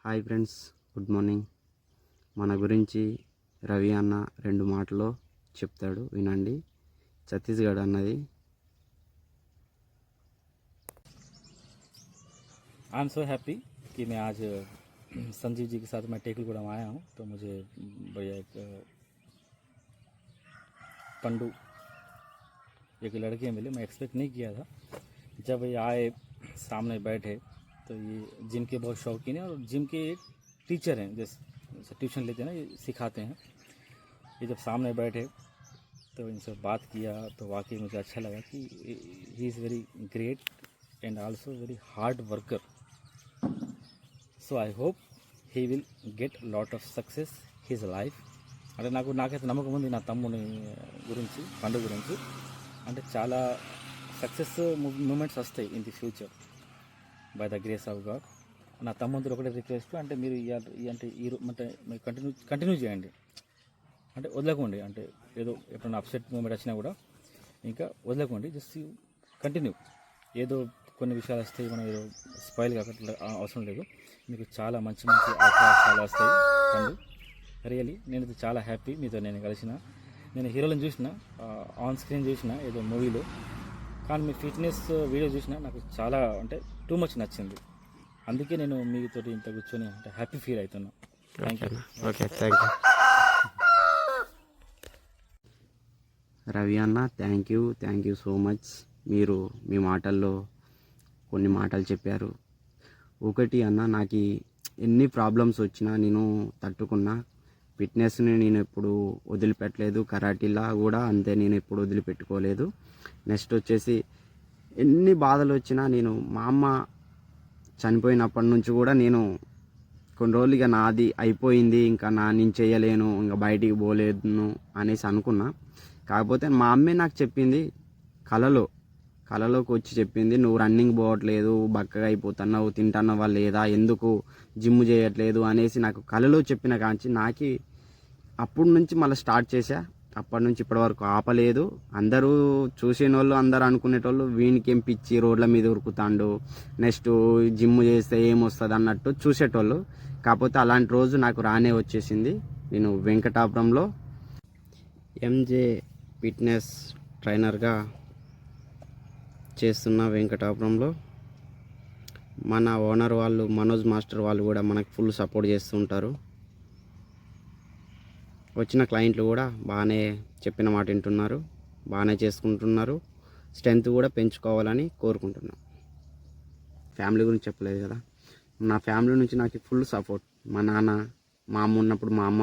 Hi friends, good morning. మన గురించి రవి అన్న 2 మాటల్లో చెప్తాడు, వినండి. ఛత్తీస్గఢ్ అన్నది. आई एम सो हैप्पी कि मैं आज संजीव जी के साथ मैं टेकलगुड़ा में आया हूँ। तो मुझे बढ़िया एक पंडू एक लड़के मिले, मैं एक्सपेक्ट नहीं किया था। जब ये आए सामने बैठे तो ये जिम के बहुत शौकीन है और जिम के एक टीचर हैं, जैसे ट्यूशन लेते हैं ना, ये सिखाते हैं। ये जब सामने बैठे तो इनसे बात किया तो वाकई मुझे अच्छा लगा कि he is very great and also very hard worker. So I hope he will get lot of success his life. అంటే నాకైతే నమ్మకం ఉంది నా తమ్ముని గురించి, పండుగ గురించి. అంటే చాలా సక్సెస్ మూమెంట్స్ వస్తాయి in the future by the grace of God. నా తమ్ముడు ఒకటే రిక్వెస్ట్, అంటే మీరు అంటే అంటే మీరు కంటిన్యూ చేయండి, అంటే వదలకండి. అంటే ఏదో ఎప్పుడైనా అప్సెట్ మూమెంట్ వచ్చినా కూడా ఇంకా వదలకండి, జస్ట్ కంటిన్యూ. ఏదో కొన్ని విషయాలు వస్తాయి, మనం ఏదో స్పాయిల్ కాకుండా అవసరం లేదు. మీకు చాలా మంచి మంచి అవకాశాలు వస్తాయి. అండ్ రియలీ నేను చాలా హ్యాపీ మీతో నేను కలిసిన. నేను హీరోలను చూసిన, ఆన్ స్క్రీన్ చూసిన ఏదో మూవీలో, కానీ మీ ఫిట్నెస్ వీడియో చూసిన నాకు చాలా అంటే టూ మచ్ నచ్చింది. అందుకే నేను మీతో ఇంత కూర్చొని అంటే హ్యాపీ ఫీల్ అవుతున్నా. Thank you. Okay, thank you Ravi అన్న. Thank you so much. మీరు మీ మాటల్లో కొన్ని మాటలు చెప్పారు. ఒకటి అన్న, నాకు ఎన్ని ప్రాబ్లమ్స్ వచ్చినా నేను తట్టుకున్నా. ఫిట్నెస్ని నేను ఎప్పుడు వదిలిపెట్టలేదు. కరాటీలా కూడా అంతే, నేను ఎప్పుడు వదిలిపెట్టుకోలేదు. నెక్స్ట్ వచ్చేసి ఎన్ని బాధలు వచ్చినా నేను, మా అమ్మ చనిపోయినప్పటి నుంచి కూడా నేను కొన్ని రోజులు ఇక నాది అయిపోయింది, ఇంకా నేను చేయలేను, ఇంకా బయటికి పోలేను అనేసి అనుకున్నా. కాకపోతే మా అమ్మే నాకు చెప్పింది, కళలోకి వచ్చి చెప్పింది, నువ్వు రన్నింగ్ పోవట్లేదు, బక్కగా అయిపోతున్నావు, తింటున్నావా లేదా, ఎందుకు జిమ్ చేయట్లేదు అనేసి నాకు కళలో చెప్పిన కాంచి నాకు అప్పటి నుంచి మళ్ళీ స్టార్ట్ చేశా. అప్పటి నుంచి ఇప్పటి వరకు ఆపలేదు. అందరూ చూసిన వాళ్ళు అందరూ అనుకునేటోళ్ళు, వీనికి ఏం పిచ్చి రోడ్ల మీద ఉరుకుతాండు, నెక్స్ట్ జిమ్ చేస్తే ఏమొస్తుంది అన్నట్టు చూసేటోళ్ళు. కాకపోతే అలాంటి రోజు నాకు రానే వచ్చేసింది. నేను వెంకటాపురంలో ఎంజే ఫిట్నెస్ ట్రైనర్గా చేస్తున్న వెంకటాపురంలో మన ఓనర్ వాళ్ళు, మనోజ్ మాస్టర్ వాళ్ళు కూడా మనకు ఫుల్ సపోర్ట్ చేస్తుంటారు. వచ్చిన క్లయింట్లు కూడా బాగానే చెప్పిన మాట వింటున్నారు, బాగానే చేసుకుంటున్నారు. స్ట్రెంత్ కూడా పెంచుకోవాలని కోరుకుంటున్నాం. ఫ్యామిలీ గురించి చెప్పలేదు కదా, నా ఫ్యామిలీ నుంచి నాకు ఫుల్ సపోర్ట్. మా నాన్న, మా అమ్మ ఉన్నప్పుడు మా అమ్మ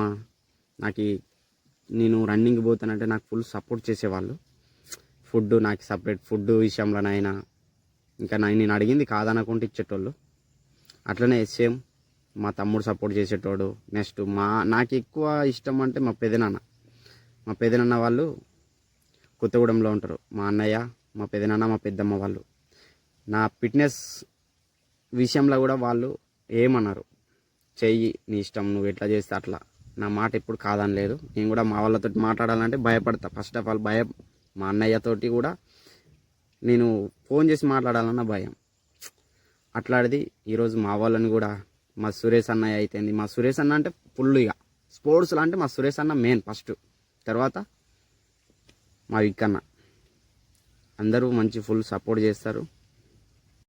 నాకు, నేను రన్నింగ్ పోతానంటే నాకు ఫుల్ సపోర్ట్ చేసేవాళ్ళు. ఫుడ్ నాకు సపరేట్ ఫుడ్ విషయంలోనైనా ఇంకా నేను అడిగింది కాదనకుండా ఇచ్చేటోళ్ళు. అట్లనే సేమ్ మా తమ్ముడు సపోర్ట్ చేసేటోడు. నెక్స్ట్ నాకు ఎక్కువ ఇష్టం అంటే మా పెదనాన్న వాళ్ళు కొత్తగూడెంలో ఉంటారు. మా అన్నయ్య, మా పెదనాన్న, మా పెద్దమ్మ వాళ్ళు నా ఫిట్నెస్ విషయంలో కూడా వాళ్ళు ఏమన్నారు, చెయ్యి నీ ఇష్టం, నువ్వు ఎట్లా చేస్తే అట్లా. నా మాట ఎప్పుడు కాదనలేదు. నేను కూడా మా వాళ్ళతో మాట్లాడాలంటే భయపడతా. ఫస్ట్ ఆఫ్ ఆల్ భయం. మా అన్నయ్యతోటి కూడా నేను ఫోన్ చేసి మాట్లాడాలన్న భయం. అట్లాంటిది ఈరోజు మా వాళ్ళని కూడా, మా సురేష్ అన్నయ్య అయితేంది, మా సురేష్ అన్న అంటే ఫుల్ ఇక స్పోర్ట్స్లో అంటే మా సురేష్ అన్న మెయిన్ ఫస్ట్, తర్వాత మా విక్కన్న, అందరూ మంచి ఫుల్ సపోర్ట్ చేస్తారు.